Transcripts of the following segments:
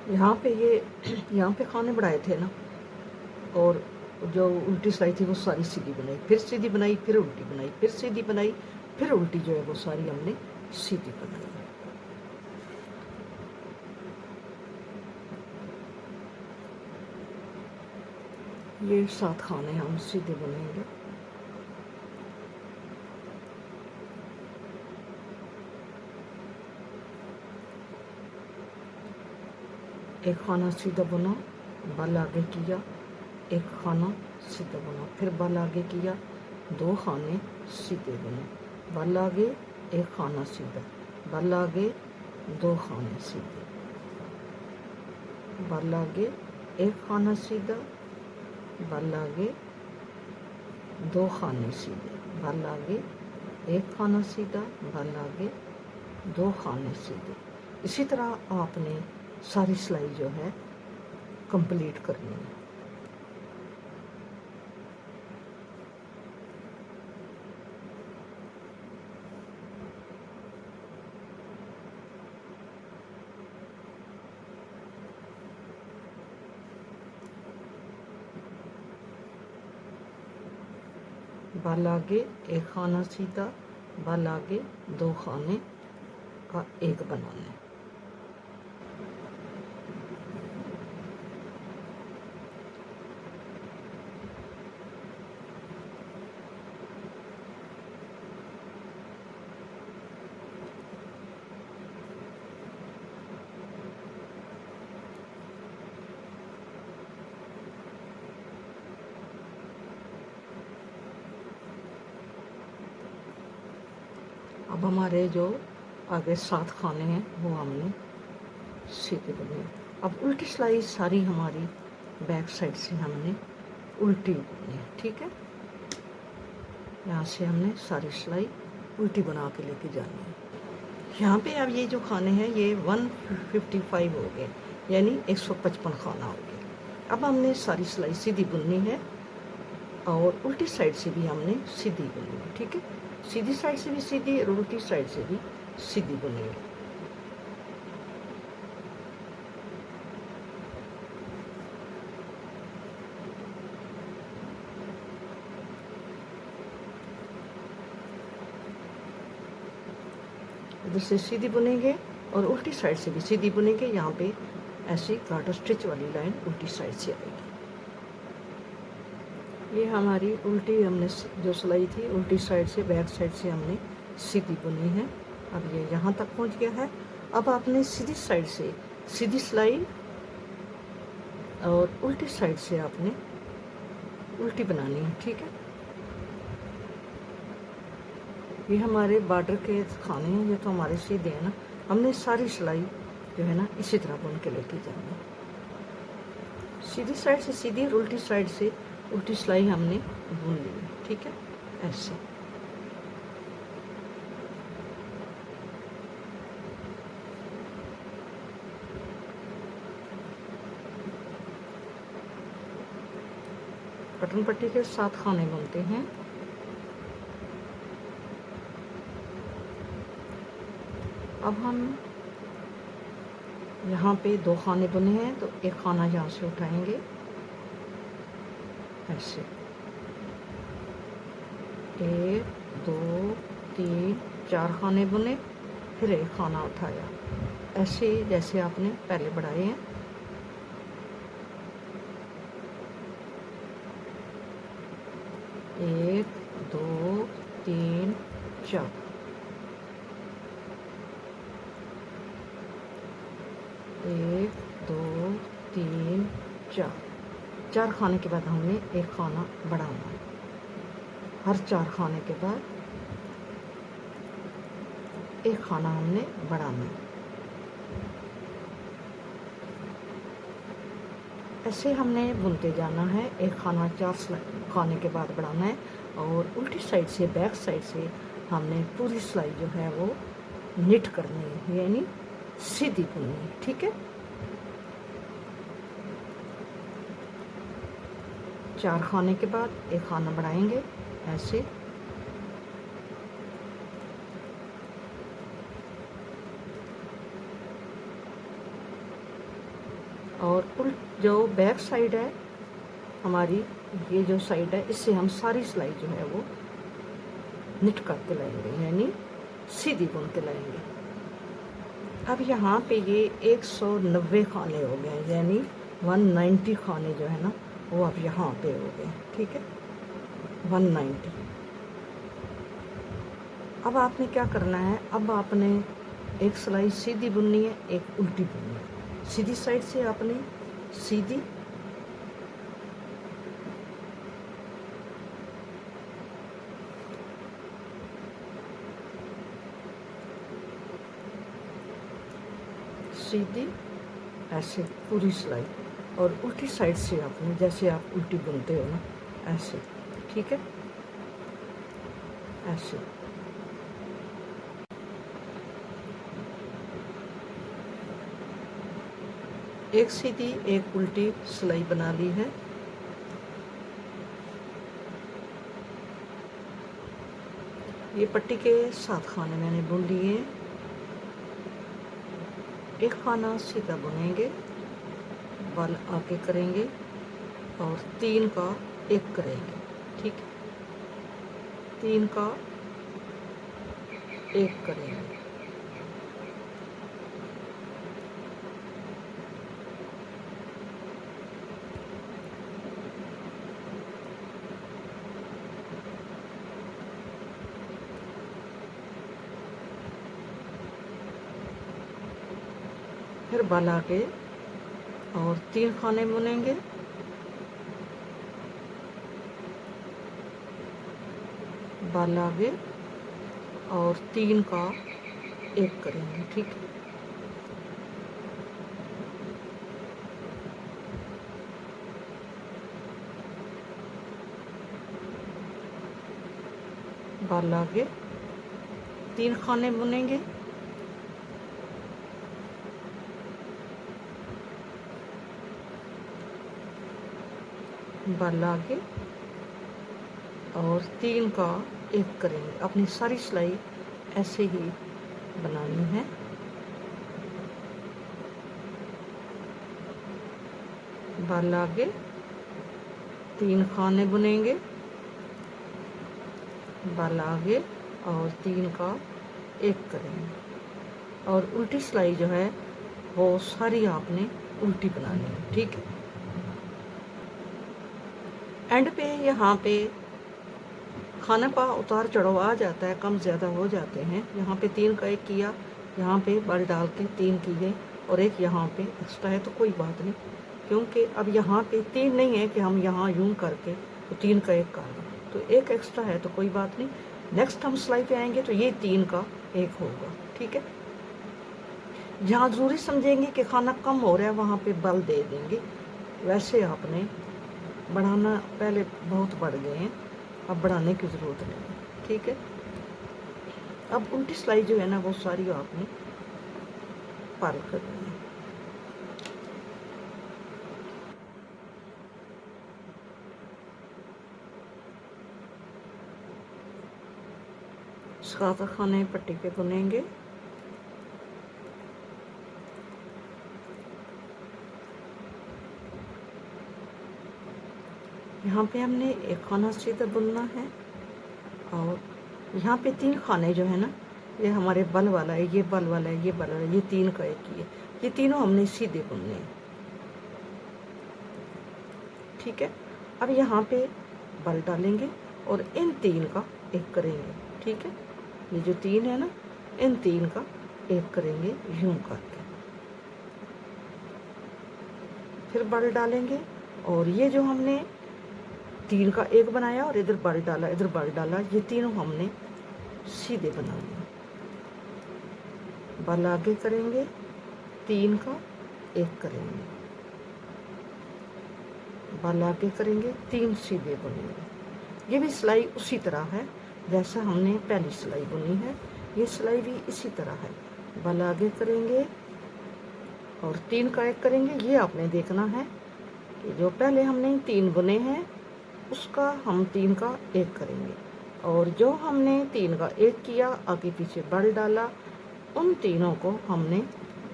यहाँ पे ये यहाँ पे खाने बढ़ाए थे ना, और जो उल्टी सिलाई थी वो सारी सीधी बनाई, फिर सीधी बनाई, फिर उल्टी बनाई, फिर सीधी बनाई, फिर उल्टी, जो है वो सारी हमने सीधी बनाई। ये 7 खाने हम सीधे बनेंगे। एक खाना सीधा बना, बल आगे किया, एक खाना सीधा बना, फिर बल आगे किया, 2 खाने सीधे बने, बल आगे, एक खाना सीधा, बल आगे, 2 खाने सीधे, बल आगे, एक खाना सीधा, बल आगे, 2 खाने सीधे, बल आगे, एक खाना सीधा, बल आगे, 2 खाने सीधे। इसी तरह आपने सारी सिलाई जो है कंप्लीट करनी है। बल आगे, एक खाना सीधा, बल आगे, 2 खाने का एक बनाना है। अब हमारे जो आगे 7 खाने हैं वो हमने सीधे करने हैं। अब उल्टी सिलाई सारी हमारी बैक साइड से हमने उल्टी करनी है, ठीक है। यहाँ से हमने सारी सिलाई उल्टी बना के लेके जानी है। यहाँ पे अब ये जो खाने हैं ये 155 हो गए, यानी 155 खाना हो गया। अब हमने सारी सिलाई सीधी बुननी है और उल्टी साइड से भी हमने सीधी बुननी है, ठीक है। सीधी साइड से भी सीधी और उल्टी साइड से भी सीधी बुनेंगे। इधर से सीधी बुनेंगे और उल्टी साइड से भी सीधी बुनेंगे। यहाँ पे ऐसी गार्टर स्टिच वाली लाइन उल्टी साइड से आएगी। ये हमारी उल्टी हमने जो सिलाई थी उल्टी साइड से बैक साइड से हमने सीधी बुनी है। अब ये यहाँ तक पहुँच गया है। अब आपने सीधी साइड से सीधी सिलाई और उल्टी साइड से आपने उल्टी बनानी है, ठीक है। ये हमारे बॉर्डर के खाने हैं, ये तो हमारे सीधे हैं ना। हमने सारी सिलाई जो है ना इसी तरह बुन के लेके जानी है। सीधी साइड से सीधी और उल्टी साइड से उल्टी सिलाई हमने बुन ली है, ठीक है, ऐसे। कटन पट्टी के 7 खाने बुनते हैं। अब हम यहाँ पे 2 खाने बुने हैं तो एक खाना यहाँ से उठाएंगे ऐसे, 1 2 3 4 खाने बुने, फिर एक खाना उठाया, ऐसे जैसे आपने पहले बढ़ाए हैं। एक 2 3 4, एक 2 3 4 खाने के बाद हमने एक खाना बढ़ाना है। हर 4 खाने के बाद एक खाना हमने बढ़ाना है। ऐसे हमने बुनते जाना है। एक खाना 4 खाने के बाद बढ़ाना है और उल्टी साइड से बैक साइड से हमने पूरी सिलाई जो है वो निट करनी है, यानी सीधी बुननी है, ठीक है। 4 खाने के बाद एक खाना बढ़ाएंगे ऐसे, और जो बैक साइड है हमारी, ये जो साइड है, इससे हम सारी सिलाई जो है वो निट करके लाएंगे, यानी सीधी बुन के लाएंगे। अब यहाँ पे ये 190 खाने हो गए, यानी 190 खाने जो है ना वो अब यहाँ पे हो गए। ठीक है, 190। अब आपने क्या करना है, अब आपने एक सिलाई सीधी बुननी है, एक उल्टी बुननी है। सीधी साइड से आपने सीधी, सीधी ऐसे पूरी सिलाई, और उल्टी साइड से आपने, जैसे आप उल्टी बुनते हो ना ऐसे, ठीक है, ऐसे। एक सीधी एक उल्टी सिलाई बना ली है। ये पट्टी के 7 खाने मैंने बुन लिए। एक खाना सीधा बुनेंगे, बल आगे करेंगे और 3 का 1 करेंगे। ठीक है, 3 का 1 करेंगे। फिर बल आगे और 3 खाने बुनेंगे, बल आगे और 3 का 1 करेंगे। ठीक है, बल आगे 3 खाने बुनेंगे, बल आगे और 3 का 1 करेंगे। अपनी सारी सिलाई ऐसे ही बनानी है। बल आगे 3 खाने बुनेंगे, बल आगे और 3 का 1 करेंगे, और उल्टी सिलाई जो है वो सारी आपने उल्टी बनानी है। ठीक है, एंड पे यहाँ पे खाने का उतार चढ़ाव आ जाता है, कम ज़्यादा हो जाते हैं। यहाँ पे 3 का 1 किया, यहाँ पे बल डाल के 3 किए, और एक यहाँ पे एक्स्ट्रा है तो कोई बात नहीं, क्योंकि अब यहाँ पे 3 नहीं है कि हम यहाँ यूं करके तो 3 का 1 कर दें, तो 1 एक्स्ट्रा है तो कोई बात नहीं। नेक्स्ट हम सिलाई पे आएंगे तो ये 3 का 1 होगा। ठीक है, जहाँ ज़रूरी समझेंगे कि खाना कम हो रहा है वहाँ पे बल दे देंगे। वैसे आपने बढ़ाना, पहले बहुत बढ़ गए हैं, अब बढ़ाने की ज़रूरत नहीं है। ठीक है, अब उल्टी सिलाई जो है ना वो सारी आपने पार करनी है। सात खाने पट्टी पे बुनेंगे, यहाँ पे हमने एक खाना सीधा बुनना है, और यहाँ पे 3 खाने जो है ना ये हमारे बल वाला है, ये बल वाला है, ये बल वाला है, ये 3 का 1 ही है, ये तीनों हमने सीधे बुनने हैं। ठीक है, अब यहाँ पे बल डालेंगे और इन 3 का 1 करेंगे। ठीक है, ये जो 3 है ना, इन 3 का 1 करेंगे यूं करके, फिर बल डालेंगे, और ये जो हमने 3 का 1 बनाया और इधर बल डाला, इधर बल डाला, ये तीनों हमने सीधे बना लिया। बल आगे करेंगे, 3 का 1 करेंगे, बल आगे करेंगे, 3 सीधे बुनेंगे। ये भी सिलाई उसी तरह है जैसा हमने पहली सिलाई बुनी है, ये सिलाई भी इसी तरह है। बल आगे करेंगे और 3 का 1 करेंगे। ये आपने देखना है कि जो पहले हमने 3 बुने हैं उसका हम 3 का 1 करेंगे, और जो हमने 3 का 1 किया, आगे पीछे बल डाला, उन तीनों को हमने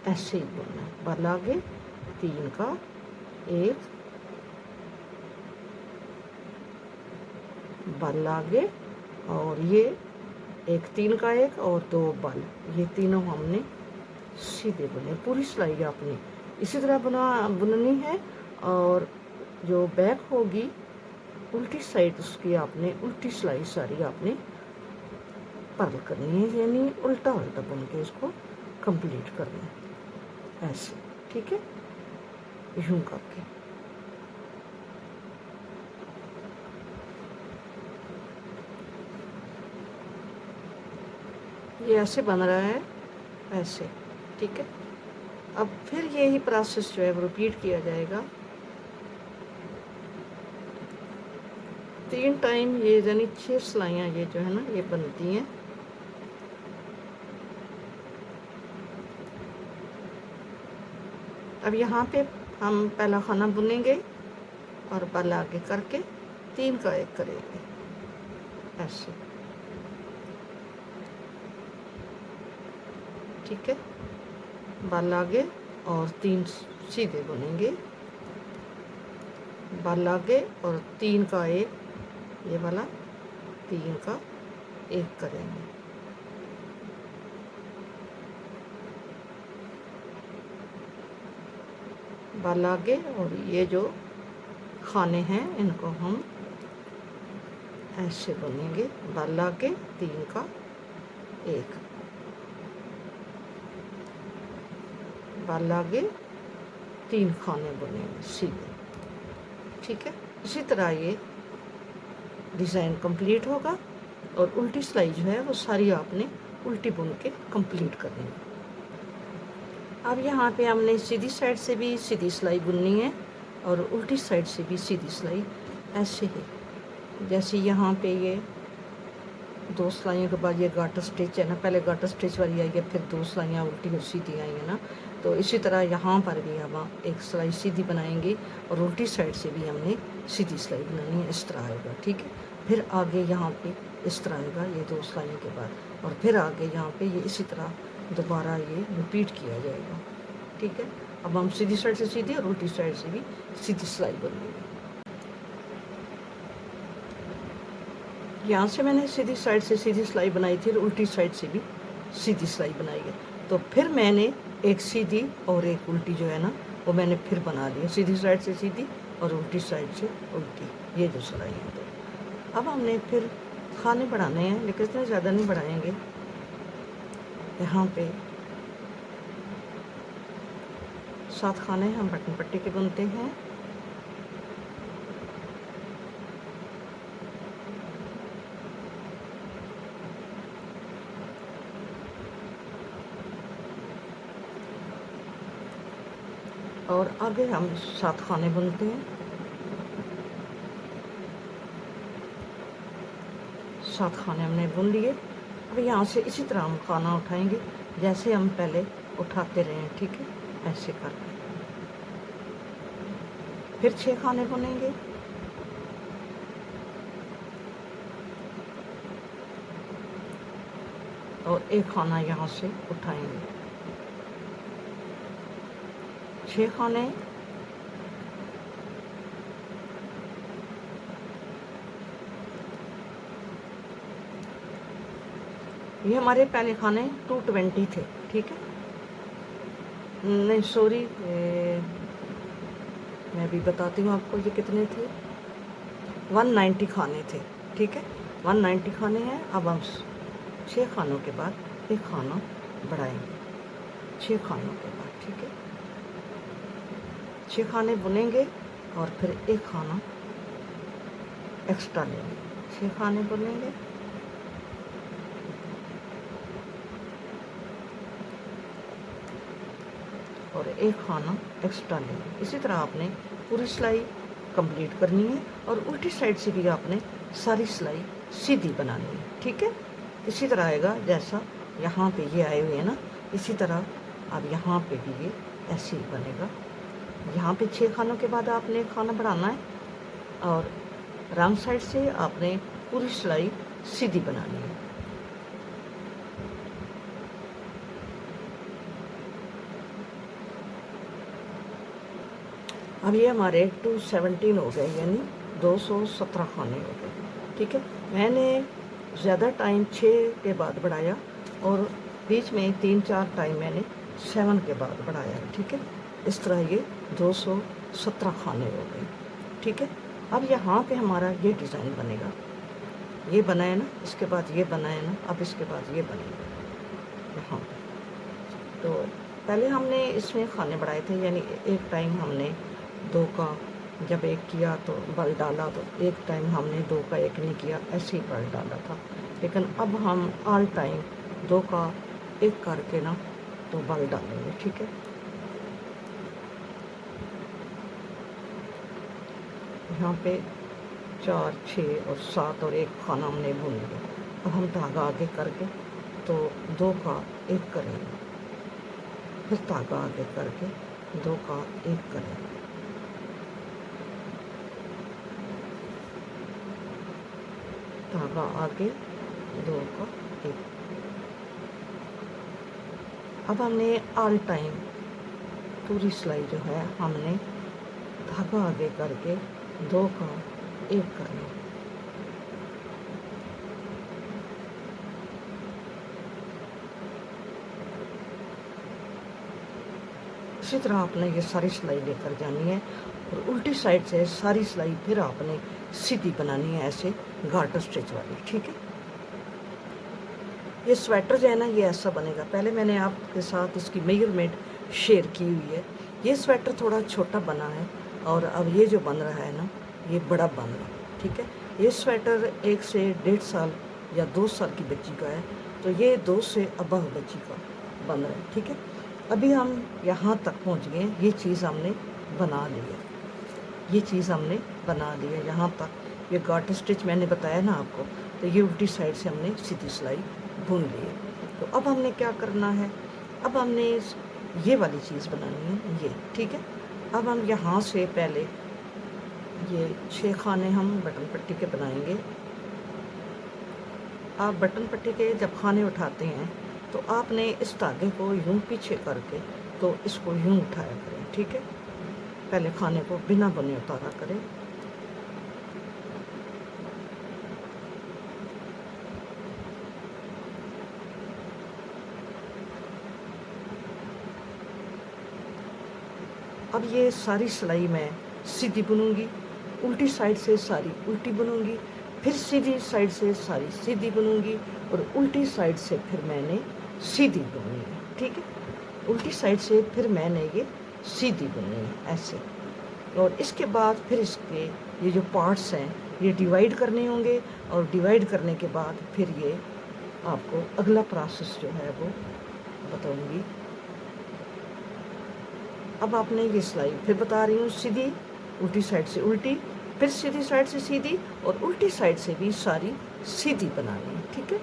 ऐसे ही बुनना है। बल आगे 3 का एक बल आगे, और ये एक 3 का एक और 2 बल, ये तीनों हमने सीधे बुने। पूरी सिलाई आपने इसी तरह बुननी है। और जो बैक होगी उल्टी साइड, उसकी आपने उल्टी सिलाई सारी आपने पर्ल करनी है, यानी उल्टा उल्टा बुन के इसको कंप्लीट करना है ऐसे, ठीक है, यूं करके। ये ऐसे बन रहा है ऐसे, ठीक है। अब फिर यही प्रोसेस जो है वो रिपीट किया जाएगा 3 टाइम। ये यानी 6 सिलाइयाँ ये जो है ना ये बनती हैं। अब यहाँ पे हम पहला खाना बुनेंगे और बल आगे करके 3 का एक करेंगे ऐसे, ठीक है। बल आगे और 3 सीधे बुनेंगे, बल आगे और 3 का एक, ये वाला 3 का एक करेंगे, बल आगे। और ये जो खाने हैं इनको हम ऐसे बुनेंगे, बल आगे 3 का एक, बल आगे 3 खाने बुनेंगे सीधे, ठीक है। इसी तरह ये डिज़ाइन कंप्लीट होगा। और उल्टी सिलाई जो है वो सारी आपने उल्टी बुन के कंप्लीट करनी है। अब यहाँ पे हमने सीधी साइड से भी सीधी सिलाई बुननी है और उल्टी साइड से भी सीधी सिलाई ऐसे ही। जैसे यहाँ पे ये 2 सिलाइयों के बाद ये गाटर स्टिच है ना, पहले गाटर स्टिच वाली आई है, फिर 2 सिलाइयाँ उल्टी और सीधी आई है ना, तो इसी तरह यहाँ पर भी हम एक सिलाई सीधी बनाएंगे और उल्टी साइड से भी हमने सीधी सिलाई बनानी है। इस तरह आएगा, ठीक है। फिर आगे यहाँ पे इस तरह आएगा ये 2 सिलाइयों के बाद, और फिर आगे यहाँ पे ये इसी तरह दोबारा ये रिपीट किया जाएगा, ठीक है। अब हम सीधी साइड से सीधी और उल्टी साइड से भी सीधी सिलाई बनाएंगे। यहाँ से मैंने सीधी साइड से सीधी सिलाई बनाई थी और उल्टी साइड से भी सीधी सिलाई बनाई है। तो फिर मैंने एक सीधी और एक उल्टी जो है ना वो मैंने फिर बना ली, सीधी साइड से सीधी और उल्टी साइड से उल्टी, ये जो सिलाई है। तो अब हमने फिर खाने बढ़ाने हैं, लेकिन इतने ज़्यादा नहीं बढ़ाएंगे। यहाँ पे 7 खाने हम बटन पट्टी के बुनते हैं। और आगे हम 7 खाने बुनते हैं। 7 खाने हमने बुन लिए। अब यहाँ से इसी तरह हम खाना उठाएंगे जैसे हम पहले उठाते रहे हैं, ठीक है, ऐसे करके। फिर 6 खाने बुनेंगे, और एक खाना यहाँ से उठाएंगे। 6 खाने, ये हमारे पहले खाने 220 थे, ठीक है। नहीं सॉरी, मैं अभी बताती हूँ आपको ये कितने थे। 190 खाने थे, ठीक है, 190 खाने हैं। अब हम 6 खानों के बाद एक खाना बढ़ाएंगे, 6 खानों के बाद, ठीक है। 6 खाने बुनेंगे और फिर एक खाना एक्स्ट्रा लेंगे। 6 खाने बुनेंगे और एक खाना एक्स्ट्रा लेंगे। इसी तरह आपने पूरी सिलाई कंप्लीट करनी है और उल्टी साइड से भी आपने सारी सिलाई सीधी बनानी है, ठीक है। इसी तरह आएगा जैसा यहाँ पे ये आए हुए हैं ना, इसी तरह अब यहाँ पे भी ये ऐसे ही बनेगा। यहाँ पे 6 खानों के बाद आपने एक खाना बढ़ाना है और रंग साइड से आपने पूरी सिलाई सीधी बनानी है। अब ये हमारे 217 हो गए, यानी 217 खाने हो गए। ठीक है, मैंने ज़्यादा टाइम 6 के बाद बढ़ाया और बीच में 3-4 टाइम मैंने 7 के बाद बढ़ाया। ठीक है, इस तरह ये 217 खाने हो गए। ठीक है, अब यहाँ पे हमारा ये डिज़ाइन बनेगा, ये बनाए ना, इसके बाद ये बनाए ना, अब इसके बाद ये बनेगा यहाँ पे। तो पहले हमने इसमें खाने बढ़ाए थे, यानी एक टाइम हमने 2 का जब एक किया तो बल डाला, तो एक टाइम हमने 2 का एक नहीं किया, ऐसे ही बल डाला था। लेकिन अब हम ऑल टाइम 2 का एक करके ना तो बल डालेंगे। ठीक है, यहाँ पे 4, 6 और 7 और 1 खाना हमने भून लिया। अब हम धागा आगे करके तो 2 का एक करेंगे, फिर धागा आगे करके 2 का एक करेंगे, धागा आगे 2 का एक। अब हमने ऑल टाइम पूरी सिलाई जो है हमने धागा आगे करके 2 का एक करना। इसी तरह आपने ये सारी सिलाई लेकर जानी है और उल्टी साइड से सारी सिलाई फिर आपने सीधी बनानी है, ऐसे गार्टर स्टिच वाली। ठीक है, ये स्वेटर जो है ना ये ऐसा बनेगा। पहले मैंने आपके साथ इसकी मेजरमेंट शेयर की हुई है। ये स्वेटर थोड़ा छोटा बना है और अब ये जो बन रहा है ना ये बड़ा बन रहा है। ठीक है, ये स्वेटर 1 से 1.5 साल या 2 साल की बच्ची का है, तो ये 2 से अबव बच्ची का बन रहा है। ठीक है, अभी हम यहाँ तक पहुँच गए, ये चीज़ हमने बना ली है, ये चीज़ हमने बना ली है यहाँ तक। ये गार्टर स्टिच मैंने बताया ना आपको, तो ये उल्टी साइड से हमने सीधी सिलाई भून ली है। तो अब हमने क्या करना है, अब हमने ये वाली चीज़ बनानी है ये। ठीक है, अब हम यहाँ से पहले ये 6 खाने हम बटन पट्टी के बनाएंगे। आप बटन पट्टी के जब खाने उठाते हैं तो आपने इस धागे को यूं पीछे करके तो इसको यूं उठाया करें। ठीक है, पहले खाने को बिना बुने उतारा करें। अब ये सारी सिलाई मैं सीधी बुनूंगी, उल्टी साइड से सारी उल्टी बुनूंगी, फिर सीधी साइड से सारी सीधी बुनूंगी और उल्टी साइड से फिर मैंने सीधी बुननी है। ठीक है, उल्टी साइड से फिर मैंने ये सीधी बुननी है ऐसे, और इसके बाद फिर इसके ये जो पार्ट्स हैं ये डिवाइड करने होंगे और डिवाइड करने के बाद फिर ये आपको अगला प्रोसेस जो है वो बताऊंगी। अब आपने ये सिलाई फिर बता रही हूँ, सीधी उल्टी साइड से उल्टी, फिर सीधी साइड से सीधी और उल्टी साइड से भी सारी सीधी बनानी है। ठीक है,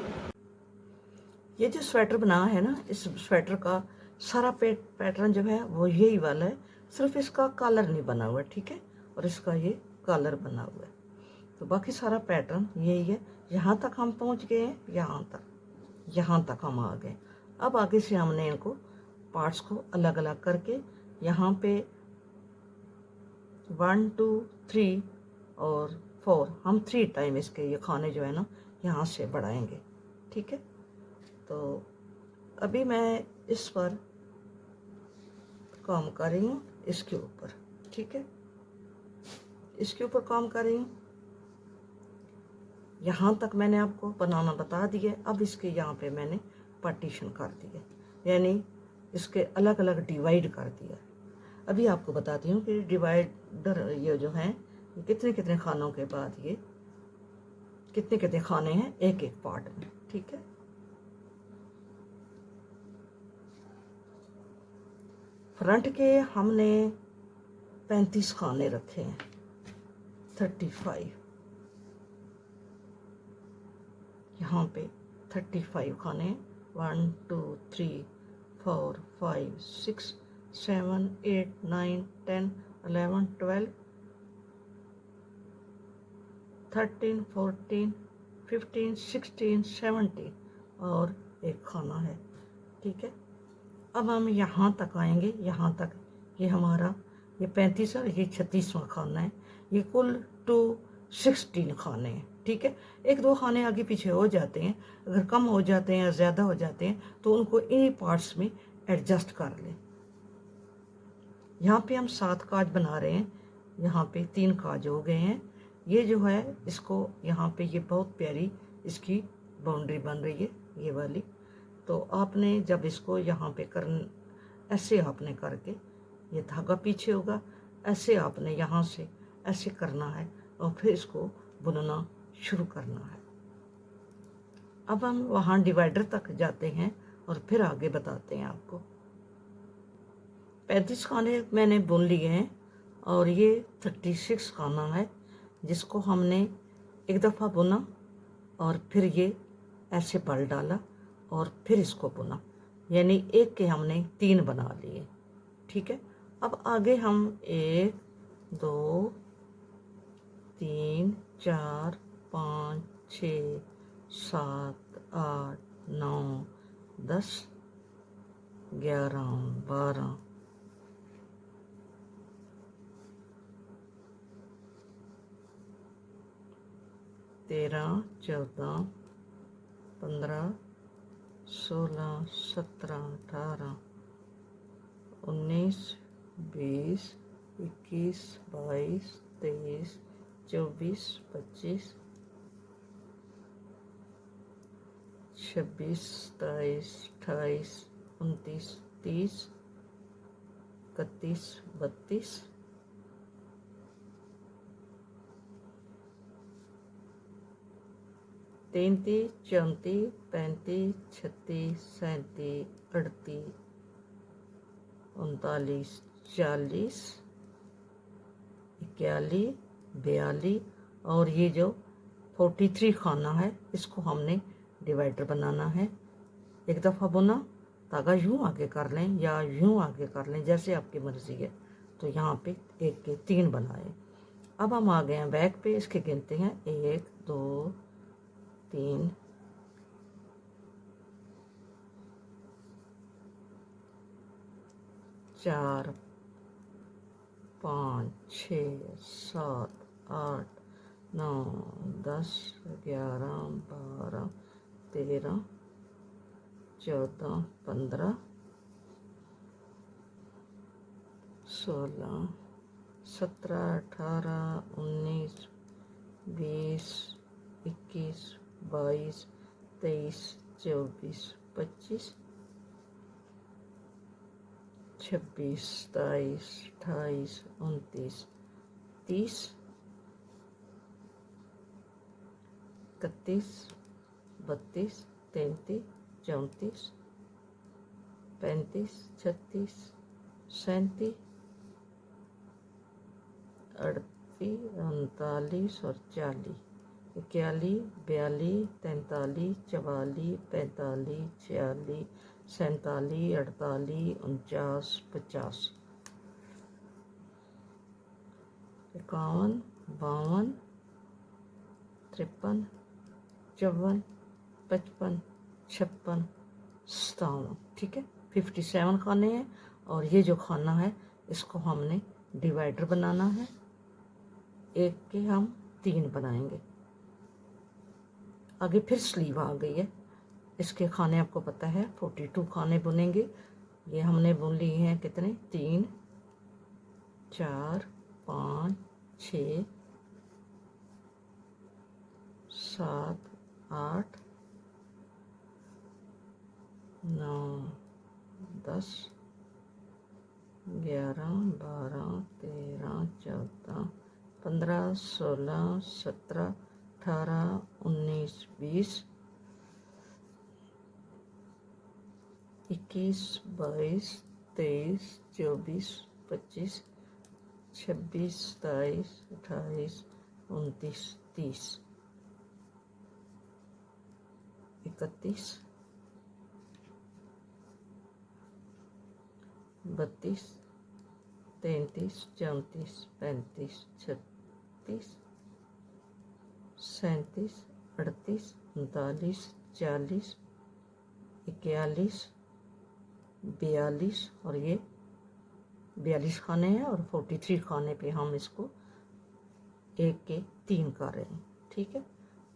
ये जो स्वेटर बना है ना, इस स्वेटर का सारा पैटर्न जो है वो यही वाला है, सिर्फ इसका कॉलर नहीं बना हुआ है। ठीक है, और इसका ये कॉलर बना हुआ है, तो बाकी सारा पैटर्न यही है। यहाँ तक हम पहुँच गए हैं, यहाँ तक हम आ गए। अब आगे से हमने इनको पार्ट्स को अलग अलग करके यहाँ पे 1, 2, 3 और 4 हम 3 टाइम इसके ये खाने जो है ना यहाँ से बढ़ाएंगे। ठीक है, तो अभी मैं इस पर काम कर रही हूँ, इसके ऊपर। ठीक है, इसके ऊपर काम कर रही हूँ। यहाँ तक मैंने आपको बनाना बता दिया। अब इसके यहाँ पे मैंने पार्टीशन कर दिया, यानी इसके अलग अलग डिवाइड कर दिया। अभी आपको बताती हूँ कि डिवाइडर ये जो हैं ये कितने कितने खानों के बाद ये कितने कितने खाने हैं एक एक पार्ट में। ठीक है, फ्रंट के हमने 35 खाने रखे हैं, 35 यहाँ पे 35 खाने, 1, 2, 3, 4, 5, 6, 7, 8, 9, 10, 11, 12, 13, 14, 15, 16, 17 और एक खाना है। ठीक है, अब हम यहाँ तक आएंगे, यहाँ तक ये हमारा ये 35 और ये 36वां खाना है। ये कुल 216 खाने हैं, ठीक है। एक दो खाने आगे पीछे हो जाते हैं, अगर कम हो जाते हैं या ज़्यादा हो जाते हैं तो उनको इन्हीं पार्ट्स में एडजस्ट कर लें। यहाँ पे हम 7 काज बना रहे हैं, यहाँ पे 3 काज हो गए हैं। ये जो है इसको यहाँ पे ये बहुत प्यारी इसकी बाउंड्री बन रही है, ये वाली। तो आपने जब इसको यहाँ पे ऐसे आपने करके, ये धागा पीछे होगा, ऐसे आपने यहाँ से ऐसे करना है और फिर इसको बुनना शुरू करना है। अब हम वहाँ डिवाइडर तक जाते हैं और फिर आगे बताते हैं आपको। 35 खाने मैंने बुन लिए हैं और ये 36 खाना है जिसको हमने एक दफ़ा बुना और फिर ये ऐसे पल डाला और फिर इसको बुना, यानी एक के हमने 3 बना लिए, ठीक है। अब आगे हम 1 2 3 4 5 6 7 8 9 10 11 12 13 14 15 16 17 18 19 20 21 22 23 24 25 26 27 28 29 30 31 32 33 34 35 36 37 38 39 40 41 42 और ये जो 43 खाना है इसको हमने डिवाइडर बनाना है। एक दफ़ा बुना, धागा यूँ आगे कर लें या यूँ आगे कर लें, जैसे आपकी मर्ज़ी है। तो यहाँ पे एक के 3 बनाए। अब हम आ गए हैं बैक पे, इसके गिनते हैं 1 2 3 4 5 6 7 8 9 10 11 12 13 14 15 16 17 18 19 20 21 22 23 24 25 26 27 28 29 30 31 32 33 34 35 36 37 38 39 और 40 41 42 43 44 45 46 47 48 49 50 51 52 53 54 55 56 57, ठीक है। 57 खाने हैं और ये जो खाना है इसको हमने डिवाइडर बनाना है, एक के हम 3 बनाएंगे। आगे फिर स्लीव आ गई है, इसके खाने आपको पता है 42 खाने बुनेंगे। ये हमने बुन लिए हैं कितने, 3 4 5 6 7 8 9 10 11 12 13 14 15 16 17 18 19 20 21 22 23 24 25 26 27 28 29 30 31 32 33 34 35 36 37 38 39 40 41 42 और ये 42 खाने हैं और 43 खाने पे हम इसको 1 के 3 कर रहे हैं, ठीक है।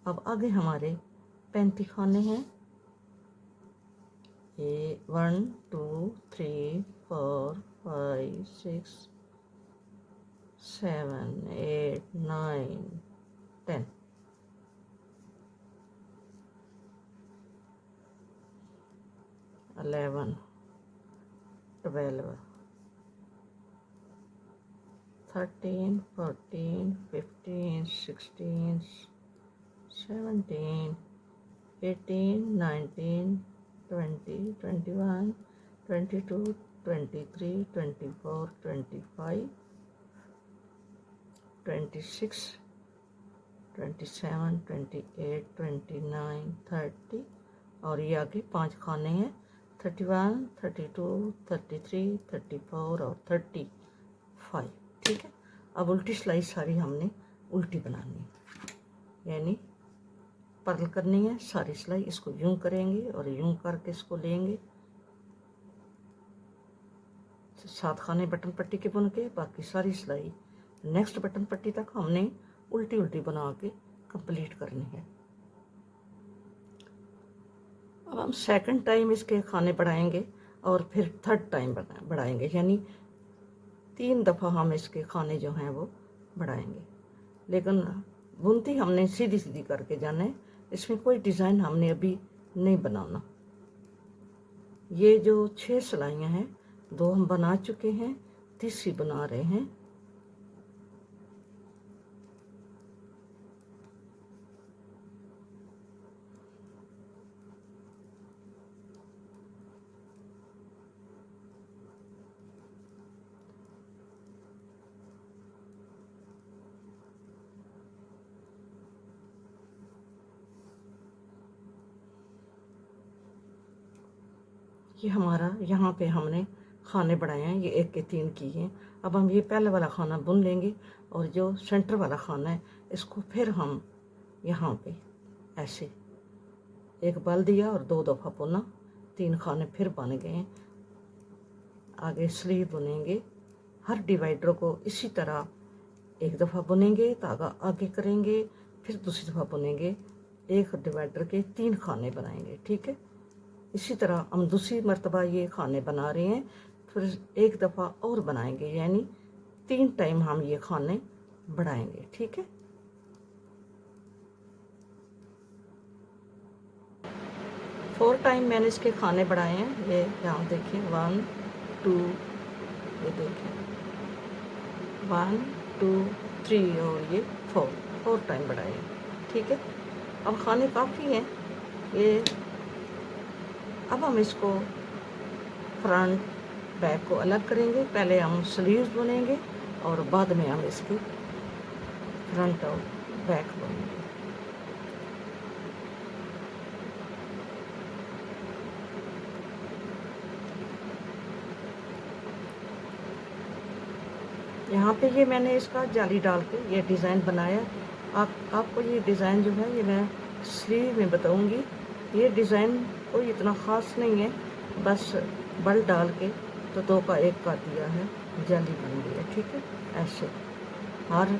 अब आगे हमारे 35 खाने हैं, ये 1 2 3 4 5 6 7 8 9 10, 11 12 13 14 15 16 17 18 19 20 21 22 23 24 25 26 27 28 29 30 और ये आगे 5 खाने हैं, 31 32 33 34 और 35, ठीक है। अब उल्टी सिलाई सारी हमने उल्टी बनानी है, यानी पर्ल करनी है सारी सिलाई। इसको यूं करेंगे और यूं करके इसको लेंगे, 7 खाने बटन पट्टी के बुन के, बाकी सारी सिलाई नेक्स्ट बटन पट्टी तक हमने उल्टी उल्टी बना के कंप्लीट करनी है। अब हम सेकंड टाइम इसके खाने बढ़ाएंगे और फिर थर्ड टाइम बढ़ाएंगे, यानी 3 दफ़ा हम इसके खाने जो हैं वो बढ़ाएंगे। लेकिन बुनती हमने सीधी सीधी करके जाना है, इसमें कोई डिज़ाइन हमने अभी नहीं बनाना। ये जो 6 सिलाइयाँ हैं, 2 हम बना चुके हैं, तीसरी बना रहे हैं। ये हमारा यहाँ पे हमने खाने बढ़ाए हैं, ये 1 के 3 किए हैं। अब हम ये पहले वाला खाना बुन लेंगे और जो सेंटर वाला खाना है इसको फिर हम यहाँ पे ऐसे एक बल दिया और 2 दफ़ा बुना, 3 खाने फिर बन गए हैं। आगे स्लीव बुनेंगे, हर डिवाइडर को इसी तरह 1 दफ़ा बुनेंगे, धागा आगे करेंगे, फिर दूसरी दफ़ा बुनेंगे, एक डिवाइडर के 3 खाने बनाएंगे, ठीक है। इसी तरह हम दूसरी मर्तबा ये खाने बना रहे हैं, फिर 1 दफ़ा और बनाएंगे, यानी 3 टाइम हम ये खाने बढ़ाएंगे, ठीक है। फोर टाइम मैंने इसके खाने बढ़ाए हैं, ये यहाँ देखिए 1 2, ये देखिए 1 2 3 और ये 4 टाइम बढ़ाए हैं, ठीक है। अब खाने काफ़ी हैं ये। अब हम इसको फ्रंट बैक को अलग करेंगे, पहले हम स्लीव्स बुनेंगे और बाद में हम इसके फ्रंट और बैक बुनेंगे। यहाँ पे ये मैंने इसका जाली डाल के ये डिज़ाइन बनाया। आपको ये डिज़ाइन जो है ये मैं स्लीव में बताऊँगी। ये डिज़ाइन कोई इतना ख़ास नहीं है, बस बल डाल के तो 2 का 1 का दिया है, जाली बन गई है, ठीक है। ऐसे और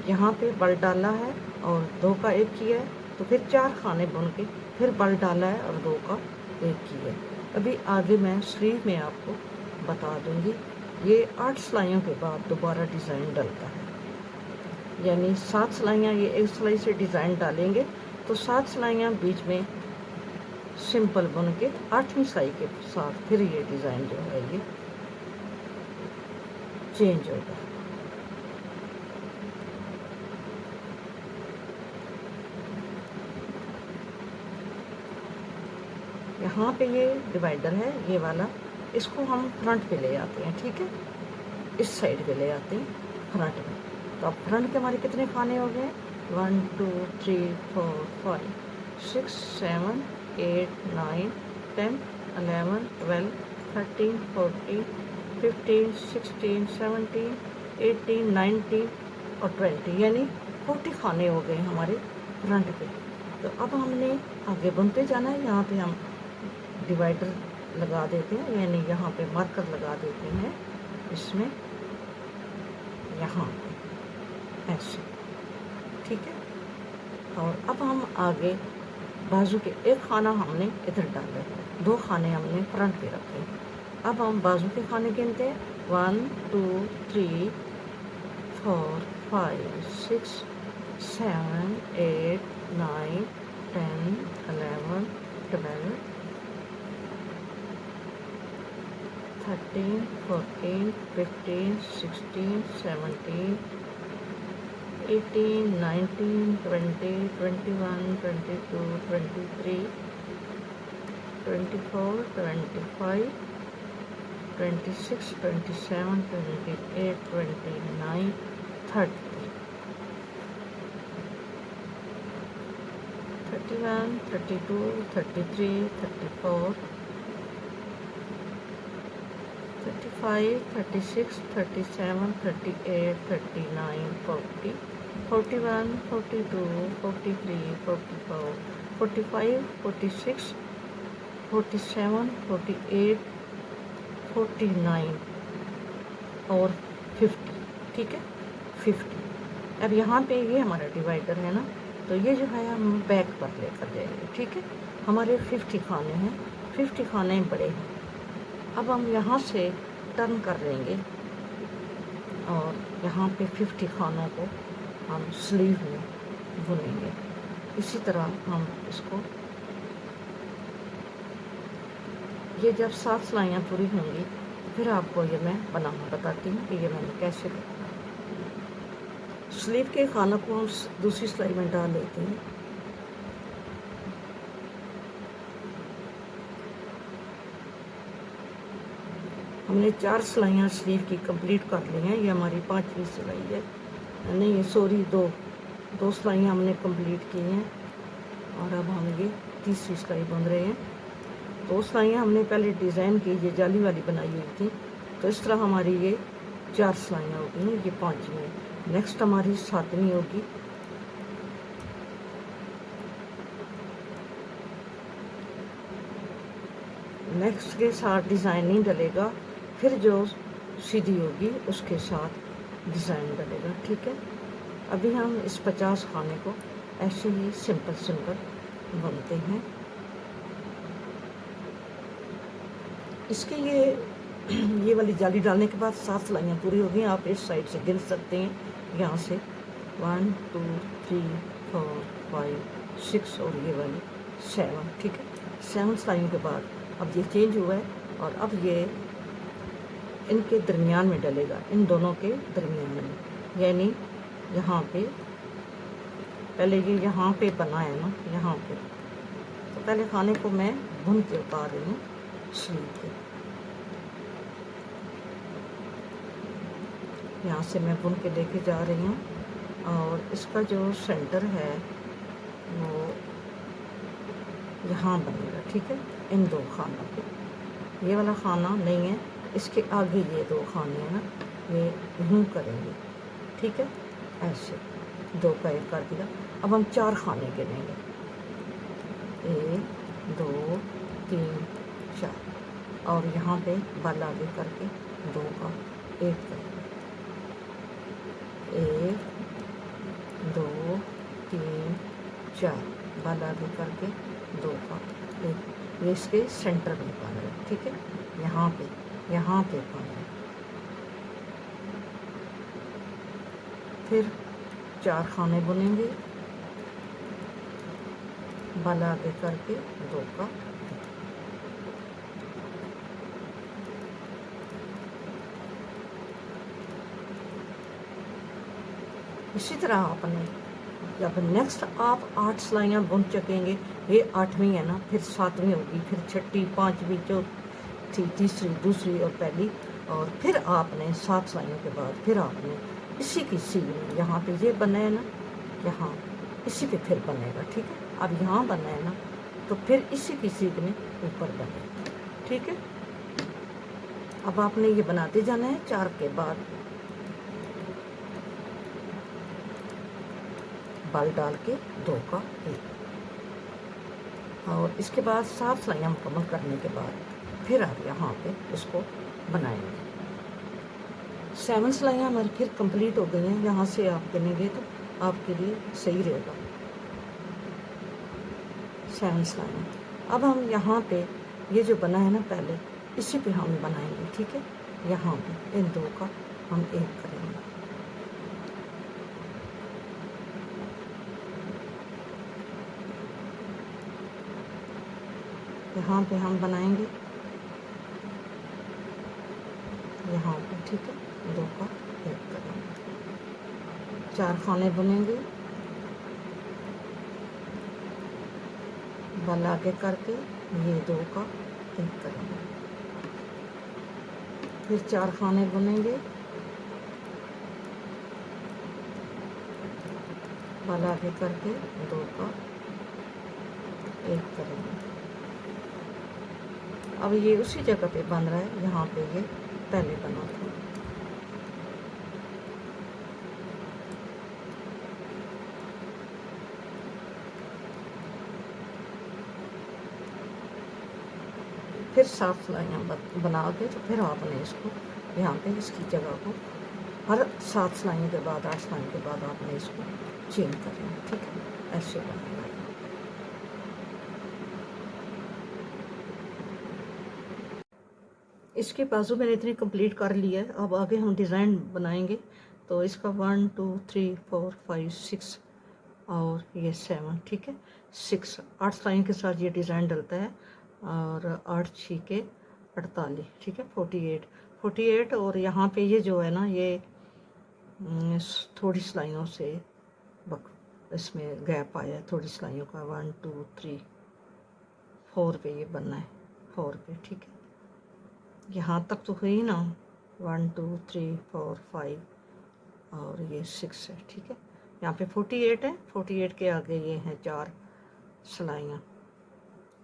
यहाँ पे बल डाला है और 2 का 1 किया है, तो फिर 4 खाने बुन के फिर बल डाला है और 2 का 1 किया है। अभी आगे मैं स्लीव में आपको बता दूँगी। ये 8 सिलाइयों के बाद दोबारा डिज़ाइन डलता है, यानी 7 सिलाइयाँ ये एक सिलाई से डिज़ाइन डालेंगे तो 7 सिलाइयाँ बीच में सिंपल बुन के 8वीं सिलाई के साथ फिर ये डिज़ाइन जो है ये चेंज होगा। यहाँ पे ये डिवाइडर है ये वाला, इसको हम फ्रंट पे ले आते हैं, ठीक है। इस साइड पे ले आते हैं फ्रंट में। तो अब फ्रंट के हमारे कितने खाने हो गए? 1 2 3 4 5 6 7 8 9 10 11 12 13 14 15 16 17 18 19 और 20, यानी 40 खाने हो गए हमारे फ्रंट पे। तो अब हमने आगे बुनते जाना है। यहाँ पे हम डिवाइडर लगा देते हैं, यानी यहाँ पे मार्कर लगा देते हैं इसमें यहाँ पे ऐसे, ठीक है। और अब हम आगे बाजू के एक खाना हमने इधर डाले, 2 खाने हमने फ्रंट पे रखे। अब हम बाजू के खाने गिनते हैं 1 2 3 4 5 6 7 8 9 10 11 12 13 14 15 16 17 18 19 20 21 22 23 24 25 26 27 28 29 30 31 32 33 34 35 36 37 38 39 40 41 42 43 44 45 46 47 48 49 और 50, ठीक है 50। अब यहाँ पे ये हमारा डिवाइडर है ना, तो ये जो है हम बैक पर लेकर जाएंगे, ठीक है। हमारे 50 खाने हैं, 50 खाने बड़े हैं। अब हम यहाँ से टर्न कर लेंगे और यहाँ पे 50 खानों को हम स्लीव में बुनेंगे। इसी तरह हम इसको, ये जब 7 सिलाइयाँ पूरी होंगी फिर आपको ये मैं बनाना बताती हूँ कि ये मैंने कैसे करना है। स्लीव के खानों को हम दूसरी सिलाई में डाल लेते हैं। हमने 4 सिलाइयाँ स्लीव की कंप्लीट कर ली हैं, ये हमारी 5वीं सिलाई है। नहीं सॉरी, दो सिलाइयाँ हमने कंप्लीट की हैं और अब हम ये तीसरी सिलाई बुन रहे हैं। 2 सिलाइयाँ हमने पहले डिज़ाइन की, ये जाली वाली बनाई हुई थी, तो इस तरह हमारी ये 4 सिलाइयाँ होगी, ये 5वीं। नेक्स्ट हमारी 7वीं होगी। नेक्स्ट के साथ डिज़ाइन नहीं डलेगा, फिर जो सीधी होगी उसके साथ डिज़ाइन डलेगा, ठीक है। अभी हम इस 50 खाने को ऐसे ही सिंपल बुनते हैं। इसके ये वाली जाली डालने के बाद 7 सिलाइयाँ पूरी हो गई। आप इस साइड से गिन सकते हैं, यहाँ से 1 2 3 4 5 6 और ये वाली 7, ठीक है। 7 सिलाइयों के बाद अब ये चेंज हुआ है और अब ये इनके दरमियान में डलेगा, इन दोनों के दरमियान में, यानी यहाँ पे पहले ये यहाँ पे बना है ना, यहाँ पे, तो पहले खाने को मैं बुन के उतार रही हूँ स्लीव के। यहाँ से मैं बुन के लेके जा रही हूँ और इसका जो सेंटर है वो यहाँ बनेगा, ठीक है। इन 2 खानों के, ये वाला खाना नहीं है, इसके आगे ये 2 खाने हैं ना, ये यूँ करेंगे, ठीक है। ऐसे 2 का 1 कर दिया। अब हम 4 खाने गिनेंगे, 1 2 3 4 और यहाँ पे बल आगे करके 2 का 1 करेंगे, 1 2 3 4 बल आगे करके 2 का 1। ये इसके सेंटर में बन रहा है, ठीक है। यहाँ पे बन रहा है। फिर 4 खाने बुनेंगे, बल आगे करके 2 का। इसी तरह आपने जब नेक्स्ट आप 8 सिलाइयाँ बुन चुकेंगे, ये 8वीं है ना, फिर 7वीं होगी, फिर 6ठी 5वीं चौथी तीसरी दूसरी और पहली, और फिर आपने 7 सिलाइयों के बाद फिर आपने इसी की सीध में, यहाँ पे ये बना है ना, यहाँ इसी पे फिर बनेगा, ठीक है। अब यहाँ बना है ना, तो फिर इसी की सीध में ऊपर बनेगा, ठीक है। अब आपने ये बनाते जाना है 4 के बाद बल डाल के 2 का 1, और इसके बाद 7 सिलाइयाँ मुकम्मल करने के बाद फिर आप यहाँ पे इसको बनाएंगे। 7 सिलाइयाँ हमारी फिर कंप्लीट हो गई हैं। यहाँ से आप गिनेंगे तो आपके लिए सही रहेगा। 7 सिलाइयाँ। अब हम यहाँ पे ये जो बना है ना पहले, इसी पे हम बनाएंगे, ठीक है। यहाँ पे इन दो का हम एक करेंगे। यहाँ पे हम बनाएंगे, यहाँ पे, ठीक है, दो का एक करेंगे। 4 खाने बुनेंगे, बल आगे करके ये दो का एक करेंगे। फिर 4 खाने बुनेंगे, बल आगे करके दो का एक करेंगे। अब ये उसी जगह पे बन रहा है, यहाँ पे ये पहले बना था। फिर 7 सिलाइयाँ बना के तो फिर आपने इसको यहाँ पे इसकी जगह को हर 7 सिलाइयों के बाद 8 सिलाइयों के बाद आपने इसको चेंज करना है, ठीक है। ऐसे बनेगा। इसके बाजू मैंने इतनी कंप्लीट कर लिया है। अब आगे हम डिज़ाइन बनाएंगे। तो इसका 1 2 3 4 5 6 और ये 7, ठीक है। 6 8 सिलाइयों के साथ ये डिज़ाइन डलता है। और 8 6 48, ठीक है, 48 और यहाँ पे ये जो है ना, ये थोड़ी सिलाइयों से इसमें गैप आया है, थोड़ी सिलाइयों का। 1 2 3 4 पे ये बनना है, 4 पे, ठीक है। यहाँ तक तो हुई ना, 1 2 3 4 5 और ये 6 है, ठीक है। यहाँ पे 48 है, 48 के आगे ये हैं 4 सिलाइयाँ।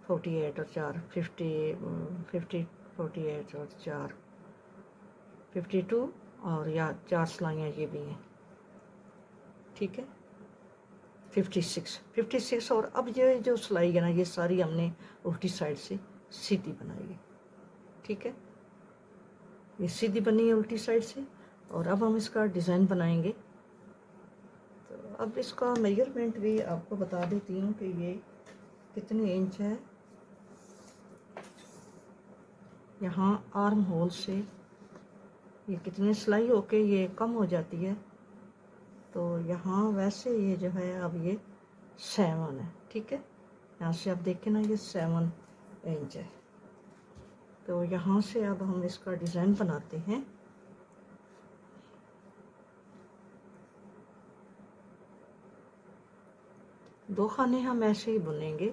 48 और 4 50 48 और 4 52 और या 4 सिलाइयाँ ये भी हैं, ठीक है। 56 और अब ये जो सिलाई है ना, ये सारी हमने उल्टी साइड से सीधी बनाई है, ठीक है। ये सीधी बनी है उल्टी साइड से। और अब हम इसका डिज़ाइन बनाएंगे। तो अब इसका मेजरमेंट भी आपको बता देती हूँ कि ये कितने इंच है। यहाँ आर्म होल से ये कितनी सिलाई होके ये कम हो जाती है। तो यहाँ वैसे ये जो है अब ये 7 है, ठीक है। यहाँ से आप देखें ना, ये 7 इंच है। तो यहाँ से अब हम इसका डिज़ाइन बनाते हैं। दो खाने हम ऐसे ही बुनेंगे,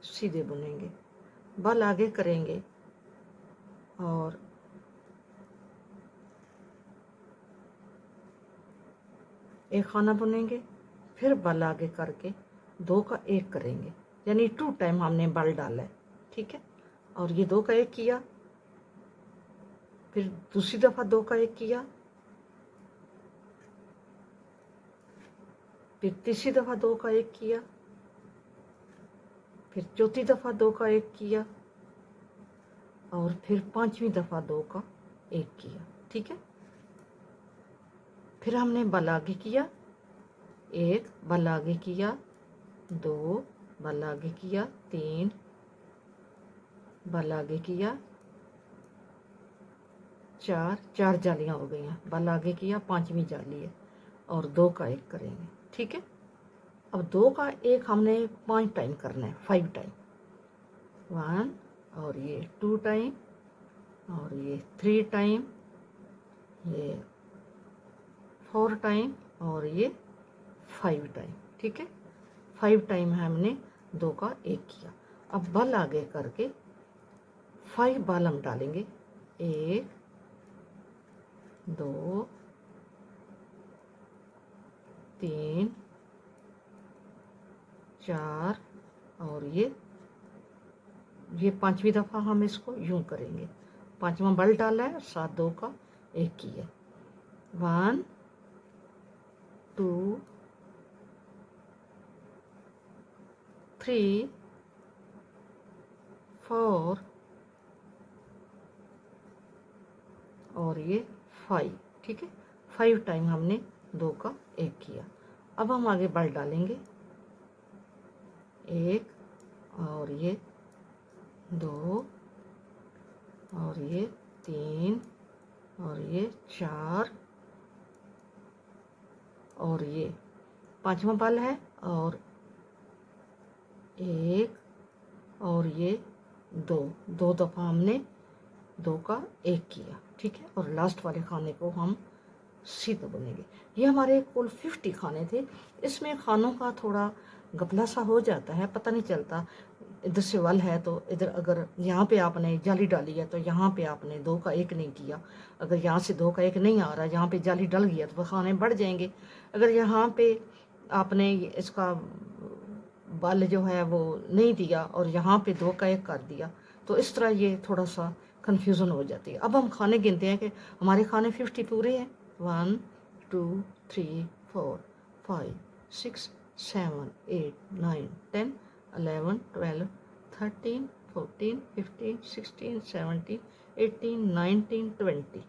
सीधे बुनेंगे, बल आगे करेंगे और एक खाना बुनेंगे, फिर बल आगे करके दो का एक करेंगे, यानी 2 टाइम हमने बल डाला है, ठीक है। और ये दो का एक किया, फिर दूसरी दफ़ा दो का एक किया, फिर तीसरी दफ़ा दो का एक किया, फिर चौथी दफ़ा दो का एक किया और फिर 5वीं दफ़ा दो का एक किया, ठीक है। फिर हमने बल आगे किया, एक बल आगे किया, 2 बल आगे किया, 3 बल आगे किया, 4 जालियाँ हो गई हैं, बल आगे किया, 5वीं जाली है और दो का एक करेंगे, ठीक है। अब दो का एक हमने 5 टाइम करना है, 5 टाइम, 1 और ये 2 टाइम और ये 3 टाइम, ये 4 टाइम और ये 5 टाइम, ठीक है। 5 टाइम हमने दो का एक किया। अब बल आगे करके 5 बल हम डालेंगे, 1 2 3 4 और ये 5वीं दफ़ा हम इसको यूं करेंगे। 5वां बल डाला है, साथ दो का एक किया, 1 2 3 4 और ये 5, ठीक है। 5 टाइम हमने 2 का 1 किया। अब हम आगे बल डालेंगे, 1 और ये 2 और ये 3 और ये 4 और ये 5वां बल है, और 1 और ये 2 दफ़ा हमने 2 का 1 किया, ठीक है। और लास्ट वाले खाने को हम सीधा बुनेंगे। ये हमारे कुल 50 खाने थे। इसमें खानों का थोड़ा गपला सा हो जाता है, पता नहीं चलता। इधर से वल है तो इधर अगर यहाँ पे आपने जाली डाली है तो यहाँ पे आपने 2 का 1 नहीं किया। अगर यहाँ से 2 का 1 नहीं आ रहा, यहाँ पे जाली डल गया तो वह खाने बढ़ जाएंगे। अगर यहाँ पे आपने इसका बल जो है वो नहीं दिया और यहाँ पे 2 का 1 कर दिया, तो इस तरह ये थोड़ा सा कन्फ्यूज़न हो जाती है। अब हम खाने गिनते हैं कि हमारे खाने 50 पूरे हैं। 1 2 3 4 5 6 7 8 9 10 11 12 13 14 15 16 17 18 19 20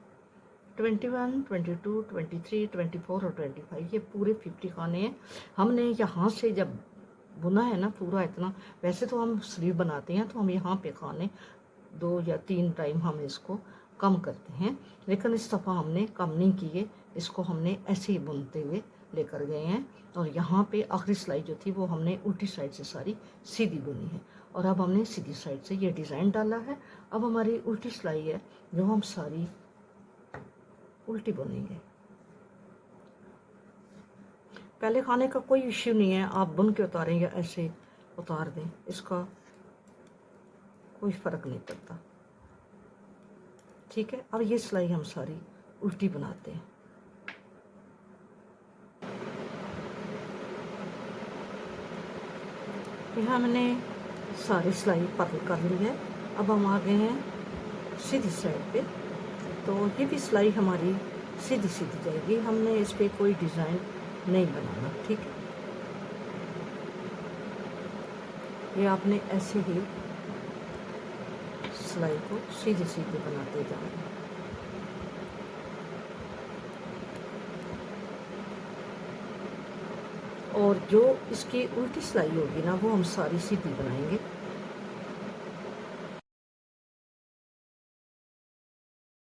21 22 23 24 और 25, ये पूरे 50 खाने हैं। हमने यहाँ से जब बुना है ना पूरा इतना, वैसे तो हम स्लीव बनाते हैं तो हम यहाँ पे खाने 2 या 3 टाइम हम इसको कम करते हैं, लेकिन इस दफ़ा हमने कम नहीं किए, इसको हमने ऐसे ही बुनते हुए लेकर गए हैं। और यहाँ पे आखिरी सिलाई जो थी वो हमने उल्टी साइड से सारी सीधी बुनी है, और अब हमने सीधी साइड से ये डिज़ाइन डाला है। अब हमारी उल्टी सिलाई है जो हम सारी उल्टी बुनेंगे। पहले खाने का कोई इश्यू नहीं है, आप बुन के उतारें या ऐसे उतार दें, इसका कोई फ़र्क नहीं पड़ता, ठीक है। अब ये सिलाई हम सारी उल्टी बनाते हैं। यहाँ हमने सारी सिलाई पतली कर ली है। अब हम आ गए हैं सीधी साइड पे, तो ये भी सिलाई हमारी सीधी सीधी जाएगी, हमने इस पर कोई डिज़ाइन नहीं बनाना, ठीक है। ये आपने ऐसे ही सिलाई को सीधी सीधी बनाते जाना है। और जो इसकी उल्टी सिलाई होगी ना वो हम सारी सीधी बनाएंगे,